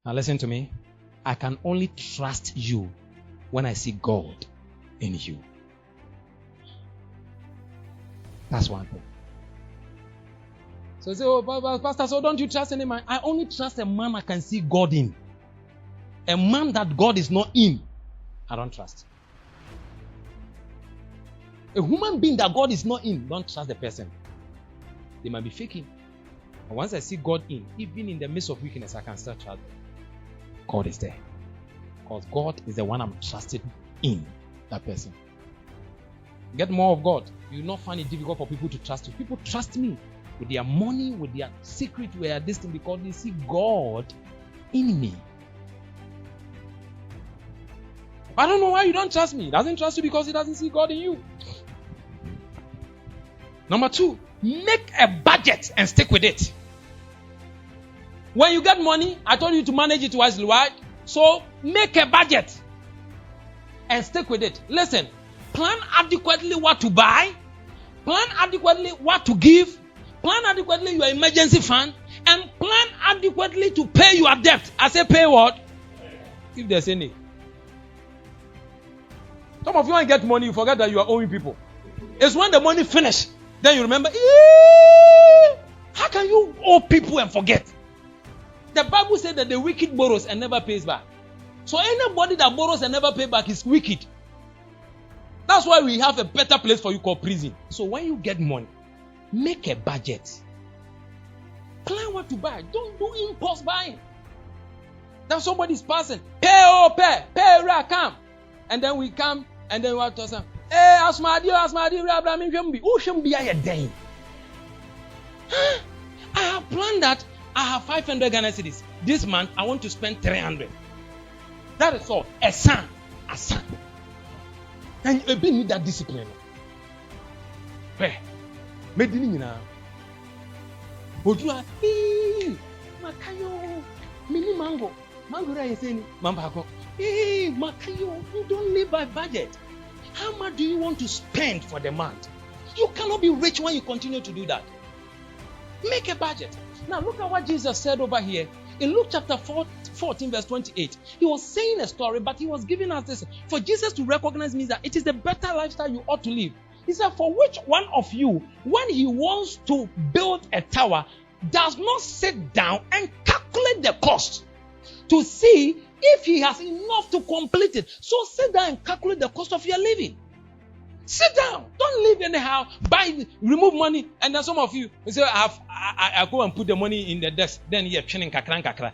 Now listen to me. I can only trust you when I see God in you. That's one thing. So you say, oh, Pastor, so don't you trust any man? I only trust a man I can see God in. A man that God is not in, I don't trust. A human being that God is not in, don't trust the person. They might be faking. But once I see God in, even in the midst of weakness, I can still trust them. God is there. Because God is the one I'm trusted in, that person. Get more of God. You will not find it difficult for people to trust you. People trust me with their money, with their secret, with their destiny, because they see God in me. I don't know why you don't trust me. He doesn't trust you because he doesn't see God in you. Number 2, make a budget and stick with it. When you get money, I told you to manage it wisely, right? So make a budget and stick with it. Listen, plan adequately what to buy, plan adequately what to give, plan adequately your emergency fund, and plan adequately to pay your debt. I say pay what? If there's any. Some of you want to get money, you forget that you are owing people. It's when the money finish, then you remember, how can you owe people and forget? The Bible said that the wicked borrows and never pays back. So anybody that borrows and never pays back is wicked. That's why we have a better place for you called prison. So when you get money, make a budget. Plan what to buy. Don't do impulse buying. Then somebody's passing. Pay, where come. And then we come, and then we have to say, hey, Asmadi, who shouldn't be a day? I have planned that I have 500 Ghana cedis. This month, I want to spend 300. That is all. A son. And you need that discipline. Hey, medini na. Odua, makayo, mini mango ra yeseni, mambako. Makayo, you don't live by budget. How much do you want to spend for the month? You cannot be rich when you continue to do that. Make a budget. Now look at what Jesus said over here. In Luke chapter 14 verse 28, he was saying a story, but he was giving us this. For Jesus to recognize me that it is the better lifestyle you ought to live. He said, for which one of you, when he wants to build a tower, does not sit down and calculate the cost to see if he has enough to complete it? So sit down and calculate the cost of your living. Sit down. Don't live anyhow. Remove money. And then some of you say, I go and put the money in the desk. Then you're training kakra.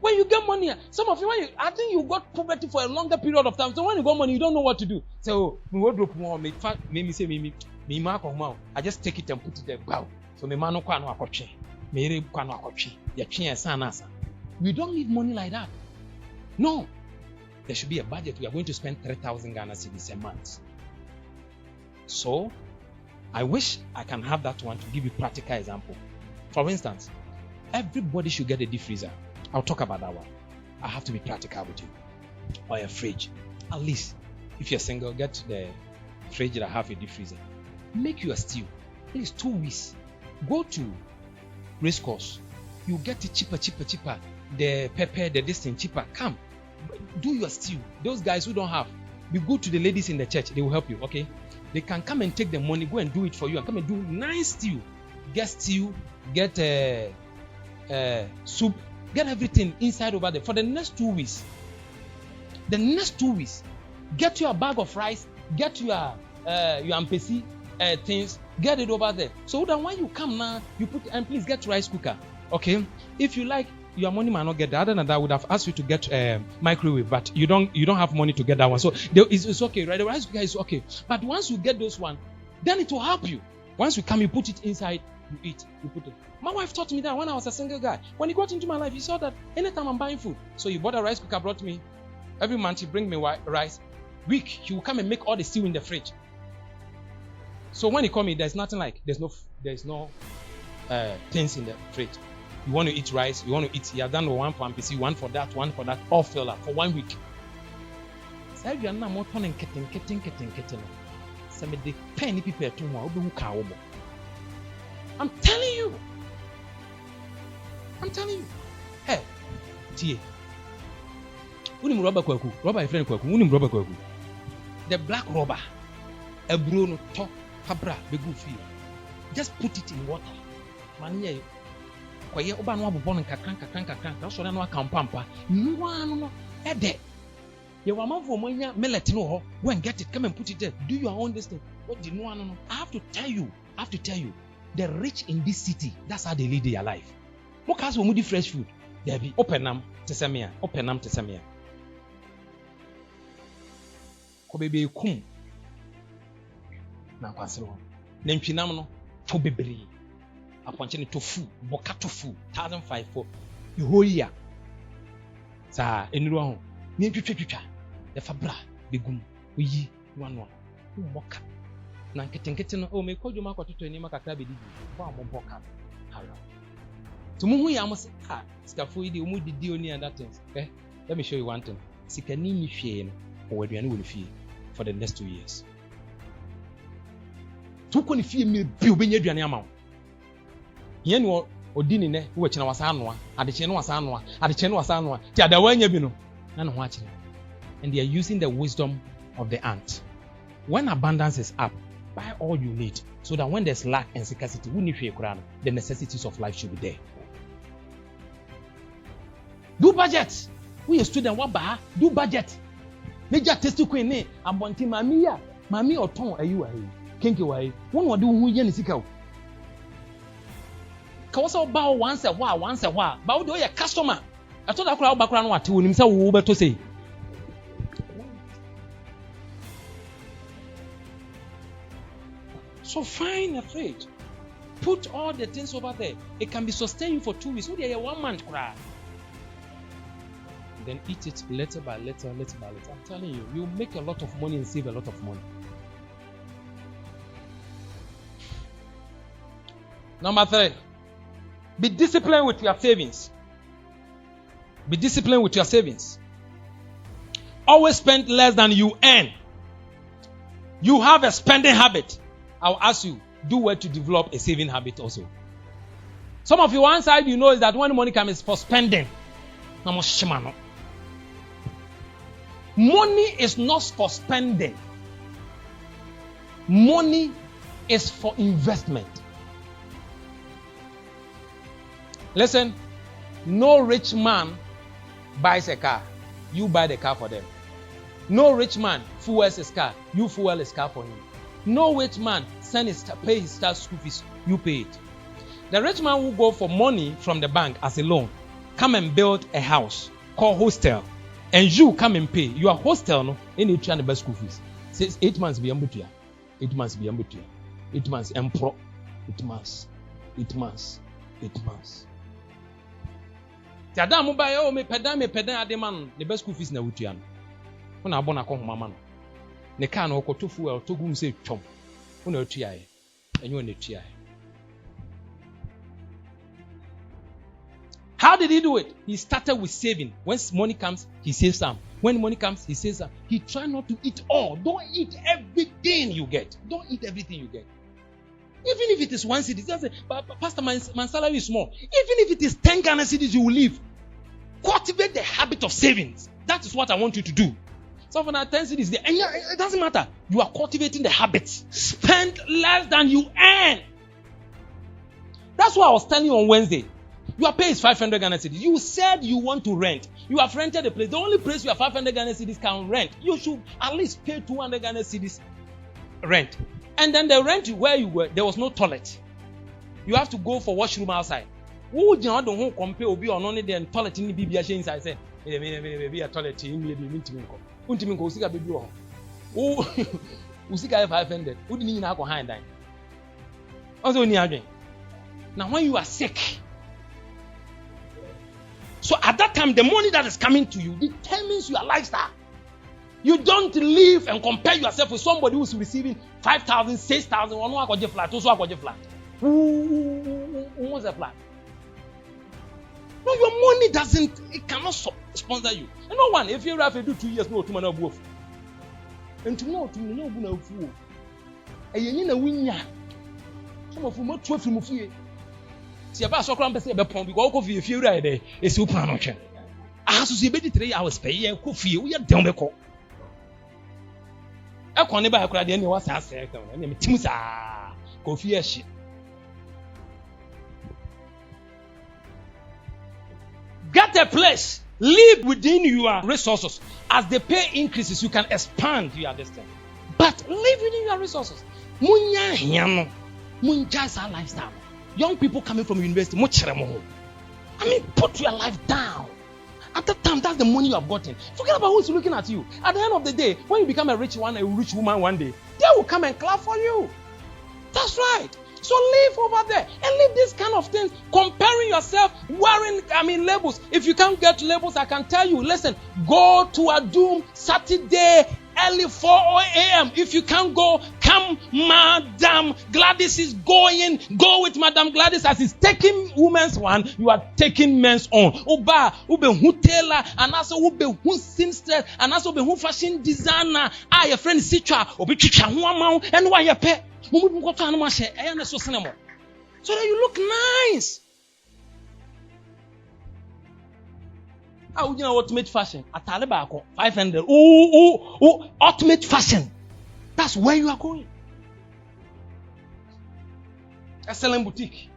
When you get money, some of you, I think you got poverty for a longer period of time. So when you got money, you don't know what to do. So I just take it and put it there. Wow. So we don't need money like that. No. There should be a budget. We are going to spend 3,000 Ghana cedis a month. So, I wish I can have that one to give you practical example. For instance, everybody should get a deep freezer. I'll talk about that one. I have to be practical with you. Or a fridge. At least, if you're single, get the fridge that have a deep freezer. Make you a stew. At least 2 weeks. Go to race course. You get it cheaper. The pepper, the distance cheaper. Come. Do your stew. Those guys who don't have, be good to the ladies in the church. They will help you, okay? They can come and take the money, go and do it for you, and come and do nice stew. Get stew, get soup, get everything inside over there. For the next 2 weeks, get your bag of rice, get your ampesi things, get it over there. So that when you come now, you put, and please get rice cooker, okay? If you like, your money might not get that. Other than that, I would have asked you to get microwave, but you don't have money to get that one. So it's okay, right? The rice cooker is okay. But once you get those one, then it will help you. Once you come, you put it inside, you eat, you put it. My wife taught me that when I was a single guy. When he got into my life, he saw that anytime I'm buying food. So he bought a rice cooker, brought me. Every month he bring me rice. Week, he will come and make all the stew in the fridge. So when he called me, there's nothing like, there's no things in the fridge. You want to eat rice, you want to eat, you have done one for MPC, one for that, all fill up for 1 week. So you are now more turning getting. So me the penny people I'm telling you. I'm telling you. Hey, T. Unim rubber kwaku. Rubber is friend kwaku. Unim rubber kwaku. The black rubber. A bruno top fabra begu feel. Just put it in water. Mania. Kwaye oba no abobon kakran. That's why no akampampa. No. Ede. You want for money, millet no. Go and get it. Come and put it there. Do your own this thing. What do you know? No. I have to tell you. The rich in this city, that's how they lead their life. What cars will move fresh food? There be open them to Samia. Kobe kum. Na kwasero. Nempinam no to bebre. Aponche tofu, boka tofu, 1,500 for the whole year. Sa enuru ho. Ni twetwetwa. The fabra begum. Oyi one. Boka. Na nketenkete no me kodwuma akototo ni makakra be didi. Bo amboka. Hala. To mu hu ya mo se skafo yi de mu didi oni and that things. Let me show you one thing. Sikani ni hwe no owaduane wo ni fie for the next 2 years. To ko ni fie me bi obenya aduane ama wo. Ye ni odi ni ne wo kina wasa anoa, adeche no wasa anoa. Ti adawanya bi no na no ho akire. And they are using the wisdom of the ant. When abundance is up, buy all you need so that when there's lack and scarcity, the necessities of life should be there. Do budget. We a student do budget. Major test queen ne abonti mami oton ayu ayi. Kenke wai. Won wode hu ye ne sika o. Ka wo so ba once a while. Ba wo de your customer. I told that crowd bakra no ate wonim say wo beto say. So find a trade. Put all the things over there. It can be sustained for 2 weeks. 1 month cry. Then eat it little by little. I'm telling you, you make a lot of money and save a lot of money. Number 3, be disciplined with your savings. Always spend less than you earn. You have a spending habit. I'll ask you, do well to develop a saving habit also. Some of you, one side you know is that when money comes for spending. Money is not for spending. Money is for investment. Listen, no rich man buys a car. You buy the car for them. No rich man fuels his car. You fuel his car for him. No rich man pay his school fees. You pay it. The rich man will go for money from the bank as a loan. Come and build a house called hostel. And you come and pay. Your hostel no in each and the best school fees. Says 8 months be ambutia. 8 months be ambutia. 8 months empro. 8 months. Tada mo ba yo me pedan ade man the best school fees na wutua no. Una abona ko homa no. Ne car no okoto fuel to gum say twom. Una otua ye. Enyo na otua ye. How did he do it? He started with saving. When money comes, he saves some. When money comes, he saves some. He tried not to eat all. Don't eat everything you get. Even if it is 1 cedi, just say, Pastor, my salary is small. Even if it is 10 Ghana cedis, you will live. Cultivate the habit of savings. That is what I want you to do. So for now, 10 cedis, and it doesn't matter. You are cultivating the habit. Spend less than you earn. That's what I was telling you on Wednesday. Your pay is 500 Ghana cedis. You said you want to rent. You have rented a place. The only place you have 500 Ghana cedis can rent. You should at least pay 200 Ghana cedis rent. And then the rent where you were, there was no toilet. You have to go for washroom outside. Who would you not compare obi on only the toilet in the BBA inside? Say, maybe a toilet in the Untiminko, Usika baby. Oh, Usika 500. Who didn't even have a hand? Also, now when you are sick, so at that time, the money that is coming to you determines your lifestyle. You don't live and compare yourself with somebody who's receiving 5,000, 6,000, or no, flat. Who wants a flat? No, your money it cannot sponsor you. And no one, if you have to do 2 years, no, 2 months, both. And to know, fool. And you need a win. Some of you not 12 from here. See about so cram say be pon because go fie right there. E si open no twen. Ah so be 3 hours pay ye ko fie wo ye dem be ko. E kon ne ba akura de ne wa sa se kan. Ne me tim sa. Ko fie hye. Get a place. Live within your resources. As the pay increases, you can expand your destiny. But live within your resources. Munya hiano. Munja our lifestyle. Young people coming from university, I mean, put your life down. At that time, that's the money you have gotten. Forget about who's looking at you. At the end of the day, when you become a rich woman one day, they will come and clap for you. That's right. So live over there and leave this kind of things. Comparing yourself, wearing, labels. If you can't get labels, I can tell you, listen, go to a Doom Saturday, early 4 a.m. If you can't go, come, Madam Gladys is going. Go with Madam Gladys as he's taking women's one, you are taking men's own. Oba, ube hutela, and also ube hun seamstress, and also ube hun fashion designer. Your friend Sitra, obi chicha huamau, and why you pay. So that you look nice. You know ultimate fashion. At 500. Ultimate fashion. That's where you are going. Excellent boutique.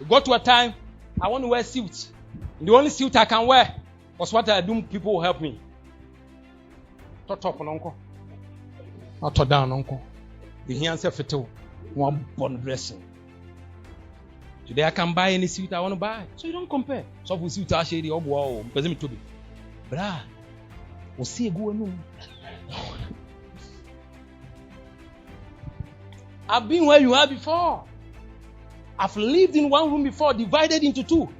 You go to a time, I want to wear suits. The only suit I can wear was what I do. People will help me. Top on uncle. Not down uncle. The answer for two. One born dressing. Today I can buy any suit I want to buy. So you don't compare. So if we suit I shady or wow, because me to be. Bra. We see a good no. I've been where you are before. I've lived in one room before, divided into two.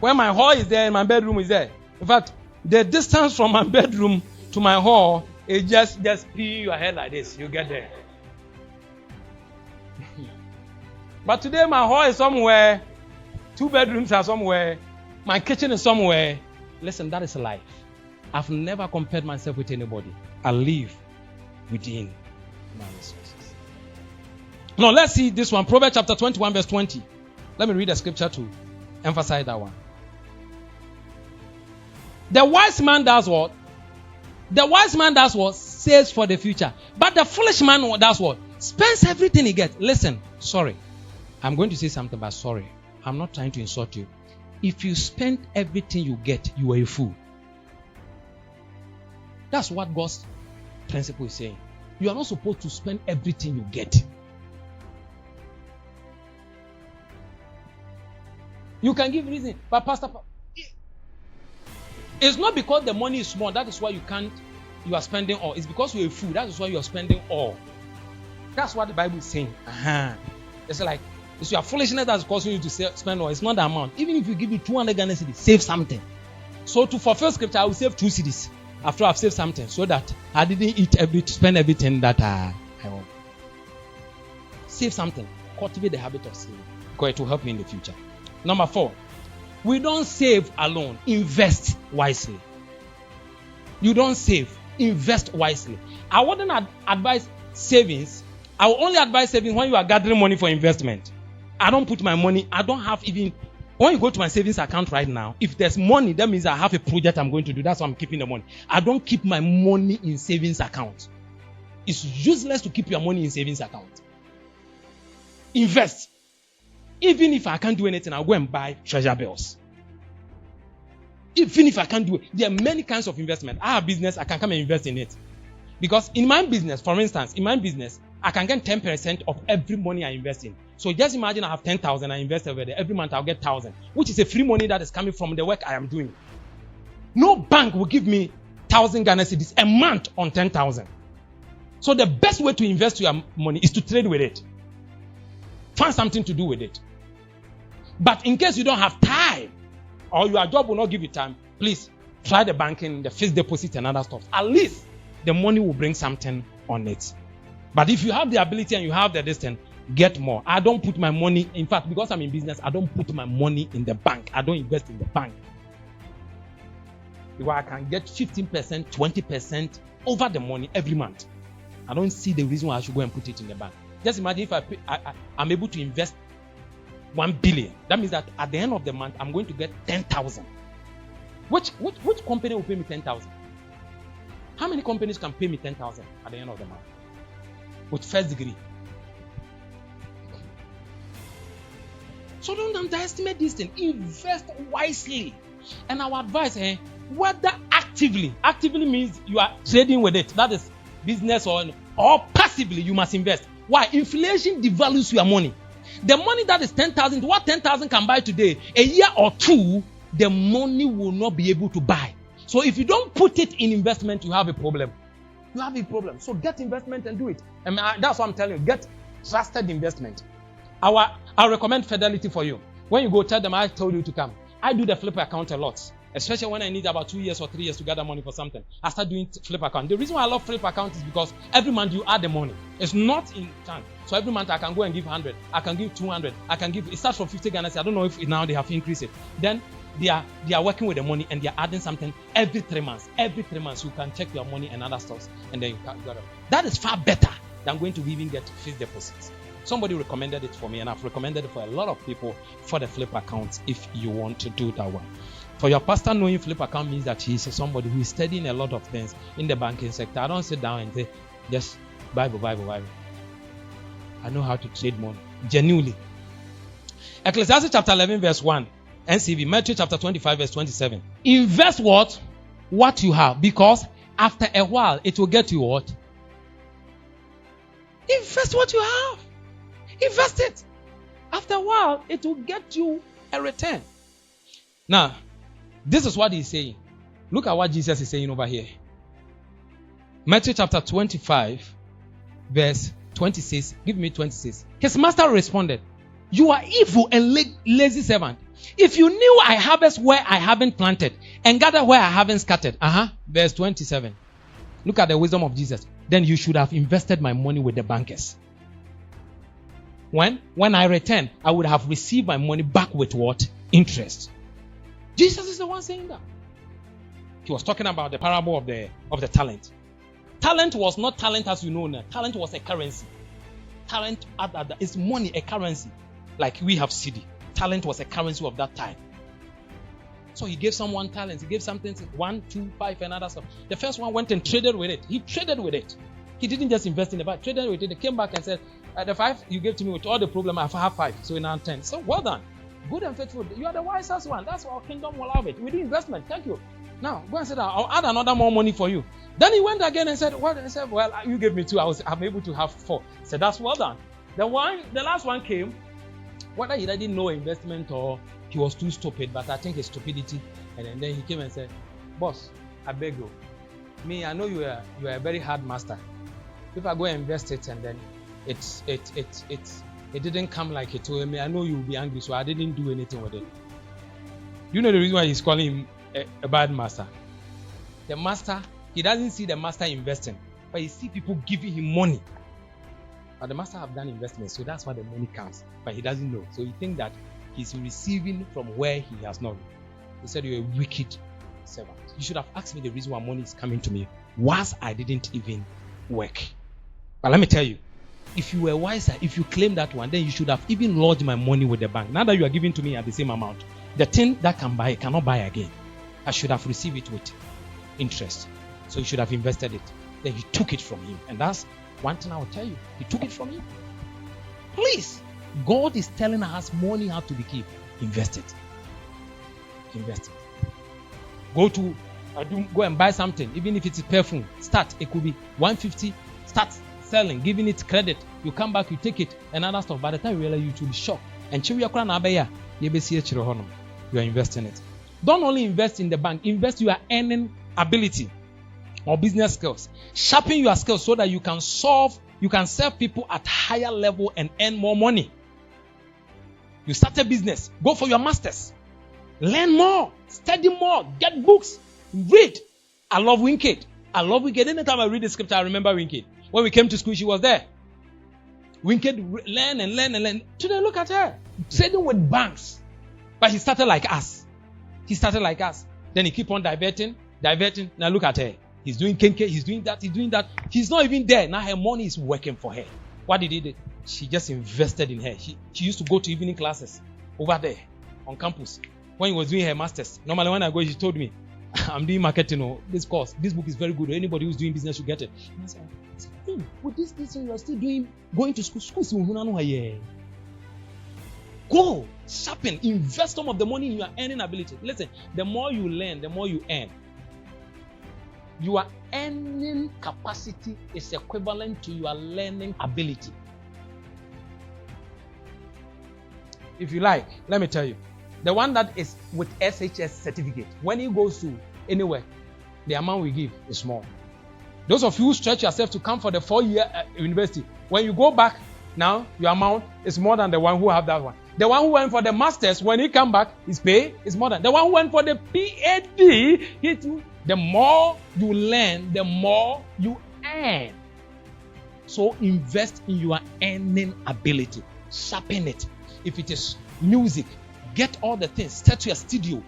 Where my hall is there and my bedroom is there. In fact, the distance from my bedroom to my hall is just pee your head like this. You get there. But today my hall is somewhere. 2 bedrooms are somewhere. My kitchen is somewhere. Listen, that is life. I've never compared myself with anybody. I live within my resources. Now let's see this one. Proverbs chapter 21 verse 20. Let me read the scripture to emphasize that one. The wise man does what? The wise man does what? Saves for the future. But the foolish man does what? Spends everything he gets. Listen, sorry. I'm going to say something, but sorry. I'm not trying to insult you. If you spend everything you get, you are a fool. That's what God's principle is saying. You are not supposed to spend everything you get. You can give reason, but Pastor, it's not because the money is small. That is why you are spending all. It's because you're a fool. That is why you are spending all. That's what the Bible is saying. It's like, it's your foolishness that's causing you to spend all. It's not the amount. Even if you give me 200 Ghana cedis, save something. So to fulfill scripture, I will save 2 cedis after I've saved something, so that I didn't spend everything that I want. Save something. Cultivate the habit of saving, because it will help me in the future. Number 4. We don't save alone. Invest wisely. You don't save. Invest wisely. I wouldn't advise savings. I will only advise savings when you are gathering money for investment. I don't put my money. I don't have even. When you go to my savings account right now, if there's money, that means I have a project I'm going to do. That's why I'm keeping the money. I don't keep my money in savings account. It's useless to keep your money in savings account. Invest. Even if I can't do anything, I'll go and buy treasure bills. Even if I can't do it, there are many kinds of investment. I have business, I can come and invest in it. Because in my business, for instance, I can get 10% of every money I invest in. So just imagine I have 10,000, I invest over there. Every month I'll get 1,000, which is a free money that is coming from the work I am doing. No bank will give me 1,000 Ghana cedis a month on 10,000. So the best way to invest your money is to trade with it. Find something to do with it. But in case you don't have time, or your job will not give you time, please try the banking, the fixed deposit and other stuff. At least the money will bring something on it. But if you have the ability and you have the distance, get more. I don't put my money, in fact, because I'm in business, I don't put my money in the bank. I don't invest in the bank. Because I can get 15%, 20% over the money every month. I don't see the reason why I should go and put it in the bank. Just imagine if I'm able to invest 1 billion. That means that at the end of the month, I'm going to get 10,000. Which company will pay me 10,000? How many companies can pay me 10,000 at the end of the month with first degree? So don't underestimate this thing. Invest wisely. And our advice, whether actively means you are trading with it, that is business, or passively, you must invest. Why? Inflation devalues your money. The money that is 10,000, what 10,000 can buy today, a year or two, the money will not be able to buy. So if you don't put it in investment, you have a problem. You have a problem. So get investment and do it. And that's what I'm telling you. Get trusted investment. I'll recommend Fidelity for you. When you go, tell them I told you to come. I do the flip account a lot, especially when I need about 2 years or 3 years to gather money for something. I start doing flip account. The reason why I love flip account is because every month you add the money. It's not in time. So every month I can go and give 100. I can give 200. It starts from 50 Ghana. I don't know if now they have increased it. Then they are working with the money and they are adding something every 3 months. Every 3 months you can check your money and other stuff, and then you can gather. That is far better than going to even get fixed deposits. Somebody recommended it for me, and I've recommended it for a lot of people for the flip account if you want to do that one. For your pastor, knowing flip account means that he's somebody who is studying a lot of things in the banking sector. I don't sit down and say, just Bible. I know how to trade money. Genuinely. Ecclesiastes chapter 11 verse 1. NCV. Matthew chapter 25 verse 27. Invest what? What you have. Because after a while, it will get you what? Invest what you have. Invest it. After a while, it will get you a return. Now, this is what he's saying. Look at what Jesus is saying over here. Matthew chapter 25, verse 26. Give me 26. His master responded, "You are evil and lazy servant. If you knew I harvest where I haven't planted and gather where I haven't scattered." Verse 27. Look at the wisdom of Jesus. Then you should have invested my money with the bankers. When I return, I would have received my money back with what? Interest. Jesus is the one saying that. He was talking about the parable of the talent. Talent was not talent as you know now. Talent was a currency. Talent is money, a currency. Like we have CD. Talent was a currency of that time. So he gave someone talent. He gave something 1, 2, 5 and other stuff. The first one went and traded with it. He traded with it. He didn't just invest in the bank. Traded with it. They came back and said, the 5 you gave to me with all the problem, I have 5. So now 10. So well done. Good and faithful. You are the wisest one. That's why our kingdom will have it. We do investment. Thank you. Now go and say that I'll add another more money for you. Then he went again and said, "What?" And said, "Well, you gave me 2. I'm able to have 4." He said, "That's well done." The last one came. Whether he didn't know investment or he was too stupid, but I think his stupidity. And then he came and said, "Boss, I beg you. Me, I know you are a very hard master. If I go and invest it and then it didn't come like it told me, I know you will be angry, so I didn't do anything with it." You know the reason why he's calling him a bad master? The master, he doesn't see the master investing, but he see people giving him money. But the master have done investment, so that's why the money comes. But he doesn't know. So he thinks that he's receiving from where he has not. He said, "You're a wicked servant. You should have asked me the reason why money is coming to me whilst I didn't even work." But let me tell you, if you were wiser, if you claim that one, then you should have even lodged my money with the bank. Now that you are giving to me at the same amount, the thing that can buy cannot buy again. I should have received it with interest. So you should have invested it. Then he took it from him. And that's one thing I will tell you. He took it from you. Please, God is telling us money has to be kept. Invest it. Invest it. Go and buy something, even if it's a perfume. Start. It could be 150. Start selling, giving it credit. You come back, you take it, and other stuff. By the time you realize, you will be shocked. And you are investing it. Don't only invest in the bank. Invest your earning ability or business skills. Sharpen your skills so that you can serve people at higher level and earn more money. You start a business. Go for your masters. Learn more. Study more. Get books. Read. I love Winked. Anytime I read the scripture, I remember Winked. When we came to school, she was there. Winked learn. Today, look at her. Trading with banks. But he started like us. Then he keep on diverting. Now look at her. He's doing kenke. He's doing that. He's doing that. He's not even there. Now her money is working for her. What did he do? She just invested in her. She used to go to evening classes over there on campus when he was doing her masters. Normally when I go, she told me, I'm doing marketing. This course, this book is very good. Anybody who's doing business should get it. And I said, with this you are still going to school. Go, sharpen, invest some of the money in your earning ability. Listen, the more you learn, the more you earn. Your earning capacity is equivalent to your learning ability. If you like, let me tell you, the one that is with SHS certificate, when he goes to anywhere, the amount we give is small. Those of you who stretch yourself to come for the 4-year university, when you go back, now your amount is more than the one who have that one. The one who went for the masters, when he come back, his pay is more than the one who went for the PhD. The more you learn, the more you earn. So invest in your earning ability. Sharpen it. If it is music, get all the things. Start your studio.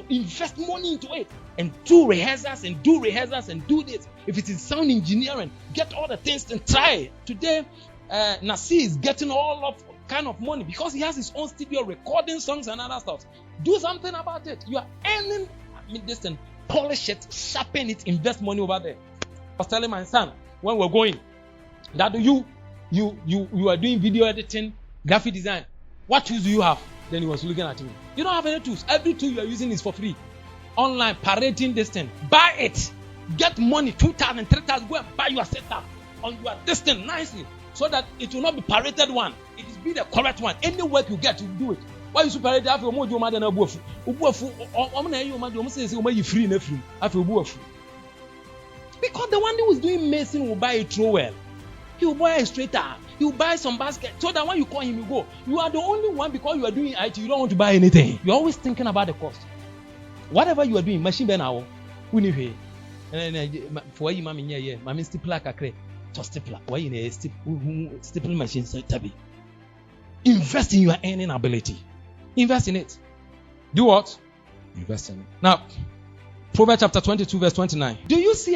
Invest money into it. And do rehearsals and do this. If it is sound engineering, get all the things and try it. Today, Nasi is getting all of kind of money because he has his own studio recording songs and other stuff. Do something about it. You are earning this and polish it, sharpen it, invest money over there. I was telling my son when we're going that you are doing video editing, graphic design. What tools do you have? Then he was looking at me. You don't have any tools. Every tool you are using is for free. Online, parenting this thing. Buy it. Get money, 2,000, 3,000. Go and buy your setup on your this thing nicely. So that it will not be pirated one. It will be the correct one. Any work you get, you do it. Why you separate after you do mother na buafu? Ubuafu, you free na free. After ubuafu. Because the one who is doing mason will buy a trowel. He will buy a straighter. He will buy some basket. So that when you call him, you go. You are the only one because you are doing IT. You don't want to buy anything. You're always thinking about the cost. Whatever you are doing, machine be now. For you, mommy, yeah, mommy stipler kakre. To stipler. Why in a stipler machine? Tabi. Invest in your earning ability. Invest in it. Do what? Invest in it. Now, Proverbs chapter 22, verse 29. Do you see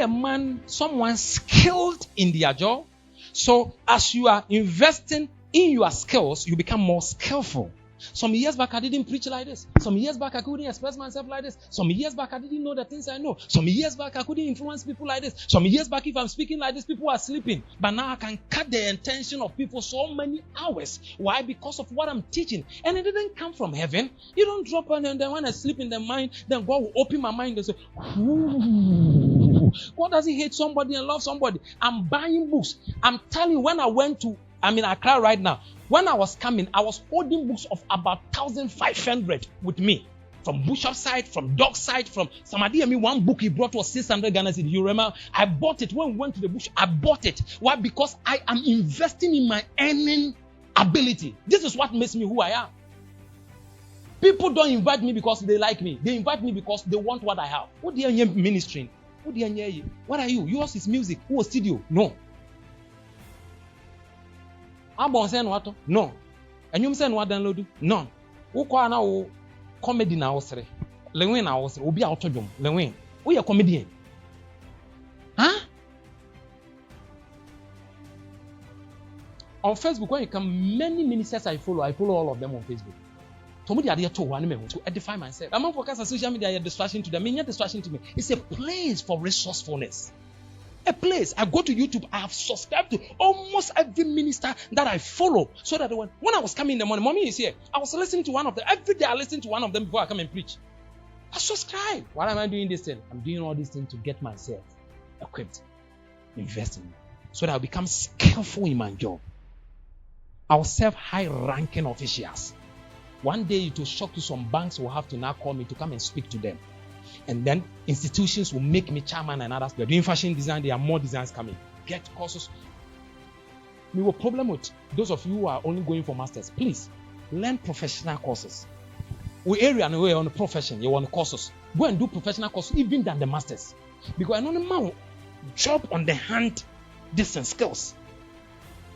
someone skilled in their job? So, as you are investing in your skills, you become more skillful. Some years back, I didn't preach like this. Some years back, I couldn't express myself like this. Some years back, I didn't know the things I know. Some years back, I couldn't influence people like this. Some years back, if I'm speaking like this, people are sleeping. But now I can cut the attention of people so many hours. Why? Because of what I'm teaching. And it didn't come from heaven. You don't drop on and then when I sleep in the mind, then God will open my mind and say, ooh. God doesn't hate somebody and love somebody. I'm buying books. I'm telling you, when I went to Accra right now. When I was coming, I was holding books of about 1,500 with me. From Bishop's side, from Dog's side, from Samadi. One book he brought was 600 Ghana cedis. You remember? I bought it. When we went to the bush, I bought it. Why? Because I am investing in my earning ability. This is what makes me who I am. People don't invite me because they like me. They invite me because they want what I have. What do you hear ministering? What do you hear? What are you? Yours is music. Who was studio? No. Abon say no? No. And you say no download? None. Who kwa na wo comedy na osre. Lenwen na osre. Obi a otodwom. Lenwen. Wo ye comedian. Huh? On Facebook, when you come, many ministers I follow all of them on Facebook. Somebody are there to edify myself. I'm not focused on social media, distraction to them. I mean, distraction to me. It's a place for resourcefulness. A place. I go to YouTube, I have subscribed to almost every minister that I follow. So that when I was coming in the morning, mommy is here. I was listening to one of them. Every day I listen to one of them before I come and preach. I subscribe. Why am I doing this thing? I'm doing all these things to get myself equipped, investing, so that I'll become skillful in my job. I'll serve high-ranking officials. One day it will shock you, some banks will have to now call me to come and speak to them. And then institutions will make me chairman and others. We're doing fashion design, there are more designs coming. Get courses. We have a problem with those of you who are only going for masters. Please, learn professional courses. We area and we're on the profession, you want courses. Go and do professional courses even than the masters. Because I know the man job on the hand, distance skills.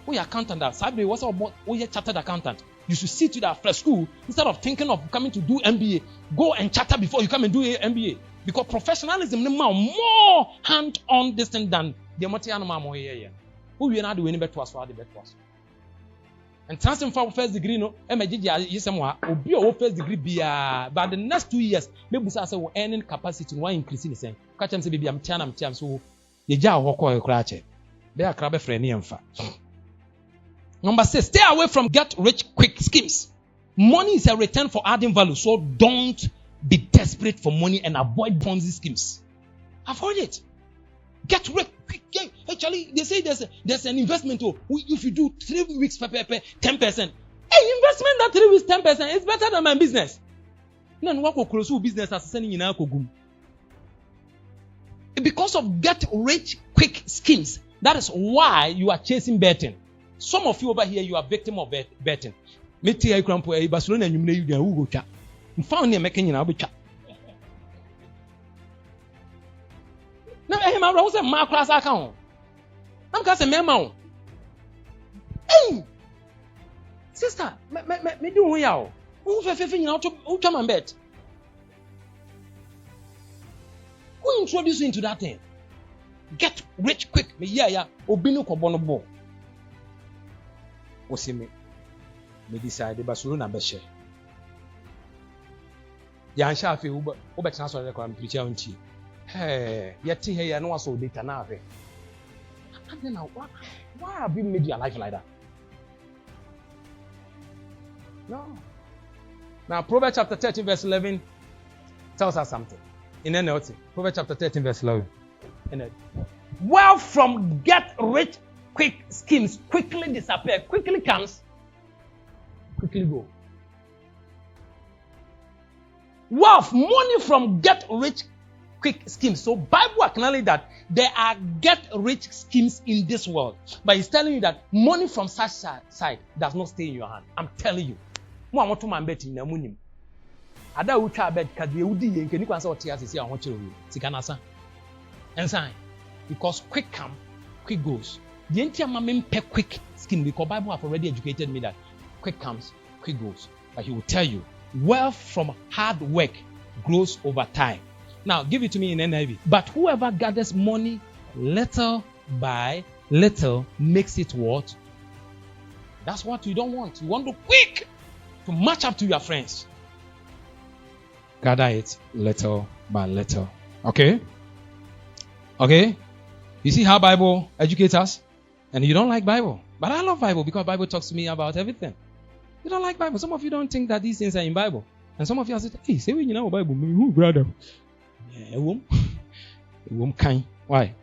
We are accountant that Saturday was about we are chartered accountant. You should sit to that first school instead of thinking of coming to do MBA. Go and charter before you come and do MBA. Because professionalism is more hand-on distant than the material more here. Who we are not doing better to the better. And transfer for first degree, no, be a first degree be but the next 2 years, maybe say earning capacity one increasing the same. Catch them say baby I'm tiam so the jar walk or crash. They are crab friend and fa. Number 6, stay away from get rich quick schemes. Money is a return for adding value, so don't be desperate for money and avoid Ponzi schemes. Avoid it. Get rich quick. Actually, they say there's an investment. Oh, if you do 3 weeks, 10%. Hey, investment that 3 weeks, 10% is better than my business. No, what will close business as sending in alcohol. Because of get rich quick schemes, that is why you are chasing betting. Some of you over here, you are victim of betting. Me tell you, Grandpa, Barcelona and you may go chat. Found him making an chat. Now, I was a mark class account. I'm going to say, memo. Hey, sister, me do well. Who's a fifth who come and bet? Who introduced you into that thing? Get rich quick. Me, yeah, Obino Kobonobo. What's me decide Barcelona Beshe. Yan Shafi, Uber Transfer Record, Picture on Chi. Hey, yet here, I know so data now. And then why have you made your life like that? No. Now, Proverbs chapter 13, verse 11 tells us something. In NLT, Proverbs chapter 13, verse 11. Wealth from get rich quick schemes quickly disappear, quickly comes, quickly go. Wealth, money from get rich quick schemes. So Bible acknowledges that there are get rich schemes in this world. But it's telling you that money from such side does not stay in your hand. I'm telling you. Mo want to man bet in namunim. Ada ucha bet because we udi yen keni kwansa otia sisi awon chiro wi. Sika na san. Ensign. Because quick come, quick goes. The entire man pe quick scheme because Bible have already educated me that quick comes, quick goes. But he will tell you, wealth from hard work grows over time. Now, give it to me in NIV. But whoever gathers money little by little makes it what? That's what you don't want. You want to quick to match up to your friends. Gather it little by little. Okay? Okay? You see how Bible educates us? And you don't like Bible. But I love Bible because Bible talks to me about everything. You don't like Bible. Some of you don't think that these things are in Bible. And some of you are saying, hey, say when you know Bible, who brother? A womb kind. Why?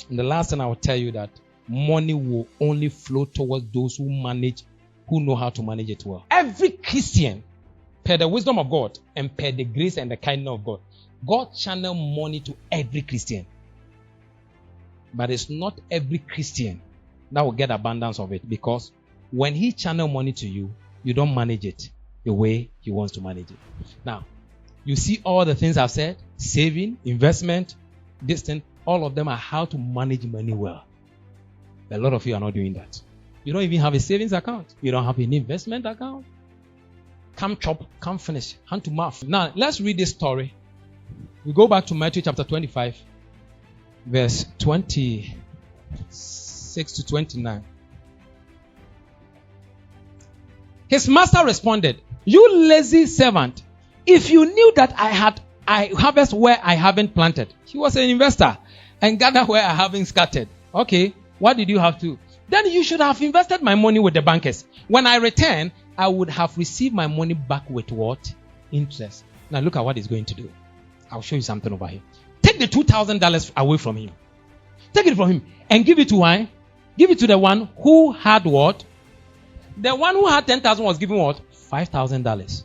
And the last thing I will tell you that money will only flow towards those who know how to manage it well. Every Christian, per the wisdom of God and per the grace and the kindness of God, God channel money to every Christian. But it's not every Christian that will get abundance of it, because when he channel money to you, you don't manage it the way he wants to manage it. Now, you see all the things I've said, saving, investment, distant, all of them are how to manage money well. A lot of you are not doing that. You don't even have a savings account. You don't have an investment account. Come chop, come finish, hand to mouth. Now, let's read this story. We go back to Matthew chapter 25, verse 26 to 29. His master responded, "You lazy servant, if you knew that I harvest where I haven't planted." He was an investor. "And gather where I haven't scattered." Okay, what did you have to? "Then you should have invested my money with the bankers. When I return, I would have received my money back with what? Interest." Now look at what he's going to do. I'll show you something over here. Take the $2,000 away from him. Take it from him and give it to who? Give it to the one who had what? The one who had 10,000 was given what? $5,000.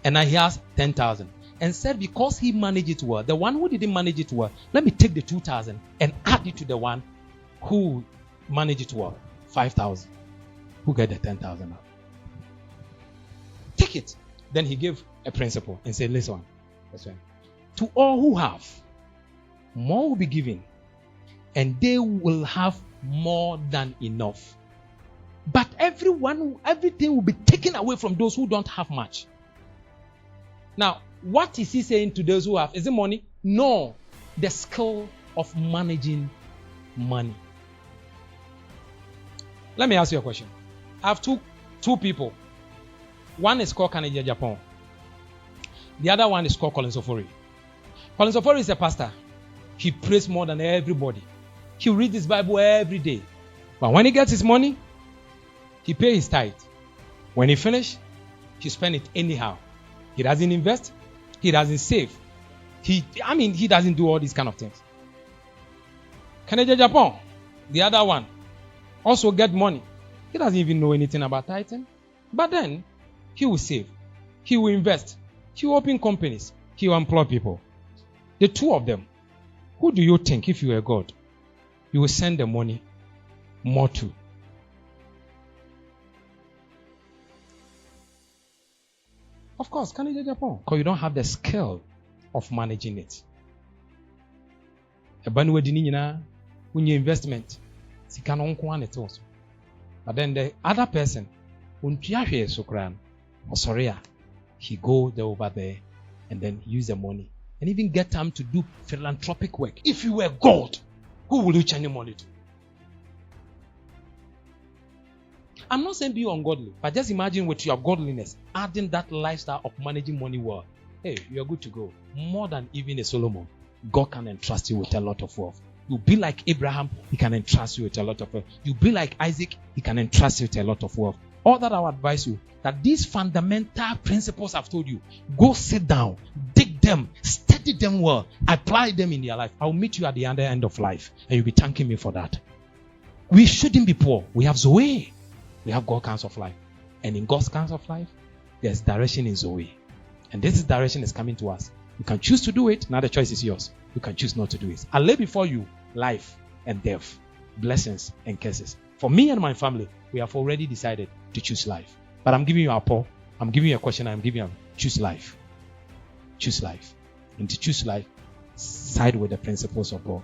And now he has 10,000. And said, because he managed it well, the one who didn't manage it well, let me take the 2,000 and add it to the one who managed it well, 5,000. Who get the 10,000 out? Take it. Then he gave a principle and said, listen, to all who have, more will be given, and they will have more than enough. But everything will be taken away from those who don't have much. Now, what is he saying to those who have? Is it money? know the skill of managing money. Let me ask you a question. I have two people. One is called Kennedy Agyapong. The other one is called Collins Ofori. Collins Ofori is a pastor. He prays more than everybody. He reads his Bible every day. But when he gets his money, he pays his tithe. When he finishes, he spends it anyhow. He doesn't invest. He doesn't save. He doesn't do all these kind of things. Kennedy Agyapong, the other one, also get money. He doesn't even know anything about tithing. But then, he will save. He will invest. He will open companies. He will employ people. The two of them, who do you think, if you were God, you will send the money more to? Of course, Kennedy Agyapong, because you don't have the skill of managing it. When you investment, but then the other person, he go there over there and then use the money and even get time to do philanthropic work. If you were God, who will you change your money to? I'm not saying be ungodly, but just imagine with your godliness, adding that lifestyle of managing money well. Hey, you're good to go. More than even a Solomon, God can entrust you with a lot of wealth. You'll be like Abraham, he can entrust you with a lot of wealth. You'll be like Isaac, he can entrust you with a lot of wealth. All that I would advise you, that these fundamental principles I've told you, go sit down, dig them, study them well, apply them in your life. I'll meet you at the other end of life, and you'll be thanking me for that. We shouldn't be poor. We have Zoe. We have God's kinds of life. And in God's kinds of life, there's direction in Zoe. And this direction is coming to us. You can choose to do it. Now the choice is yours. You can choose not to do it. I lay before you life and death, blessings and curses. For me and my family, we have already decided to choose life. But I'm giving you a poll. I'm giving you a question. I'm giving you choose life. Choose life. And to choose life, side with the principles of God.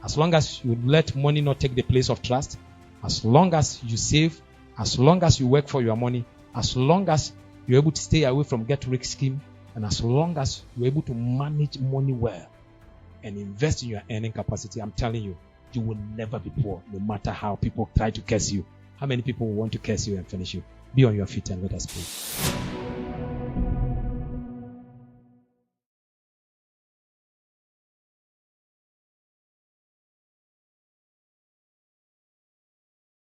As long as you let money not take the place of trust, as long as you save, as long as you work for your money, as long as you're able to stay away from get-rich scheme, and as long as you're able to manage money well and invest in your earning capacity, I'm telling you, you will never be poor, no matter how people try to curse you. How many people will want to curse you and finish you? Be on your feet and let us pray.